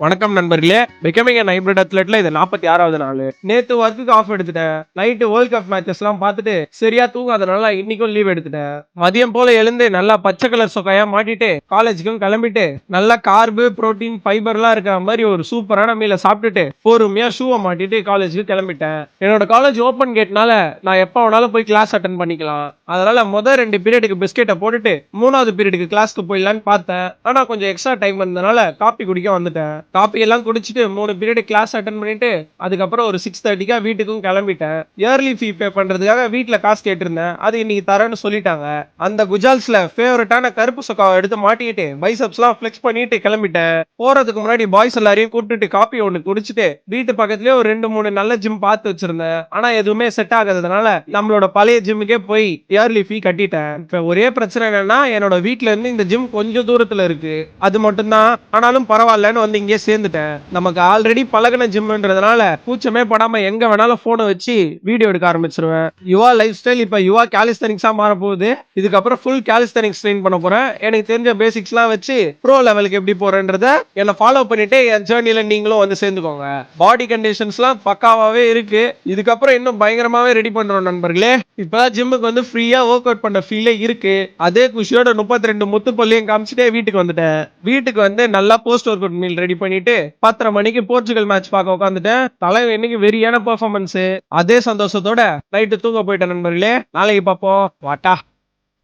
வணக்கம் நண்பர்களே. Becoming an hybrid அத்லெட்ல இது 46வது நாள். நேத்து ஒர்க்குக்கு ஆஃப் எடுத்துட்டேன். நைட்டு வேர்ல்ட் கப் மேட்சஸ் எல்லாம் பார்த்துட்டு சரியா தூங்காதனால இன்னைக்கும் லீவ் எடுத்துட்டேன். மதியம் போல எழுந்து நல்லா பச்சை கலர் சொக்கையா மாட்டிட்டு காலேஜுக்கும் கிளம்பிட்டு நல்லா கார்பு புரோட்டீன் ஃபைபர்லாம் இருக்கிற மாதிரி ஒரு சூப்பரான மீலை சாப்பிட்டுட்டு பொறுமையா ஷூவை மாட்டிட்டு காலேஜுக்கு கிளம்பிட்டேன். என்னோட காலேஜ் ஓப்பன் கேட்னால நான் எப்போ வேணாலும் போய் கிளாஸ் அட்டன் பண்ணிக்கலாம். அதனால முதல் 2 பீரியடுக்கு பிஸ்கெட்டை போட்டுட்டு 3வது பீரியடுக்கு கிளாஸ்க்கு போயிடலான்னு பார்த்தேன். ஆனா கொஞ்சம் எக்ஸ்ட்ரா டைம் இருந்தனால காப்பி குடிக்க வந்துட்டேன். காப்பி எல்லாம் குடிச்சிட்டு 3 பீரியட் கிளாஸ் அட்டன் பண்ணிட்டு அதுக்கப்புறம் ஒரு 6:30 வீட்டுக்கும் கிளம்பிட்டேன். இயர்லி ஃபீ பே பண்றதுக்காக வீட்டுல காசு கேட்டிருந்தேன். அது இன்னைக்கு தரேன்னு சொல்லிட்டாங்க. அந்த குஜால்ஸ்ல ஃபேவரட்டான கருப்பு சொக்காவை எடுத்து மாட்டிக்கிட்டு பைசப்ஸ் எல்லாம் ஃபிளெக்ஸ் பண்ணிட்டு கிளம்பிட்டேன். போறதுக்கு முன்னாடி பாய்ஸ் எல்லாரையும் கூப்பிட்டு காப்பி ஒண்ணு குடிச்சிட்டு வீட்டு பக்கத்துலயே ஒரு 2-3 நல்ல ஜிம் பார்த்து வச்சிருந்தேன். ஆனா எதுவுமே செட் ஆகாததுனால நம்மளோட பழைய ஜிம்முக்கே போய் இயர்லி ஃபீ கட்டிட்டேன். இப்ப ஒரே பிரச்சனை என்னன்னா என்னோட வீட்டுல இருந்து இந்த ஜிம் கொஞ்சம் தூரத்துல இருக்கு. அது மட்டும்தான். ஆனாலும் பரவாயில்லன்னு வந்து இங்கே சேர்ந்துட்டேன். நமக்கு ஆல்ரெடி பழகின ஜிம்ன்றதுனால கூச்சமே படாம எங்க வேணாலும் போனை வச்சு வீடியோ எடுக்க ஆரம்பிச்சிருவேன். யுவா லைஃப் ஸ்டைல் இப்ப யுவா காலிஸ்தெனிக்ஸா மாற போகுது. இதுக்கப்புறம் ஃபுல் காலிஸ்தெனிக்ஸ் ட்ரெயின் பண்ண போறேன். எனக்கு தெரிஞ்ச பேசிக்ஸ் எல்லாம் வச்சு ப்ரோ லெவலுக்கு எப்படி போறேன்றத என்ன ஃபாலோ பண்ணிட்டு என் ஜேர்னில நீங்களும் வந்து சேர்ந்துக்கோங்க. பாடி கண்டிஷன்ஸ் எல்லாம் பக்காவாவே இருக்கு. இதுக்கப்புறம் இன்னும் பயங்கரமாவே ரெடி பண்றோம் நண்பர்களே. இப்பதான் ஜிம்முக்கு வந்து ஃப்ரீயா ஒர்க் அவுட் பண்ற ஃபீலே இருக்கு. அதே குஷியோட 32 முத்துப்பள்ளியும் காமிச்சிட்டே வீட்டுக்கு வந்துட்டேன். வீட்டுக்கு வந்து நல்லா post work out meal ready பண்ணிட்டு 10:30 மணிக்கு போர்ச்சுகல் மேட்ச் பார்க்க உட்காந்துட்டேன். தலைவன் இன்னைக்கு வெறியான பெர்ஃபார்மன்ஸ். அதே சந்தோஷத்தோட நைட்டு தூங்க போயிட்டேன் நண்பர்களே. நாளைக்கு பார்ப்போம். வாட்டா.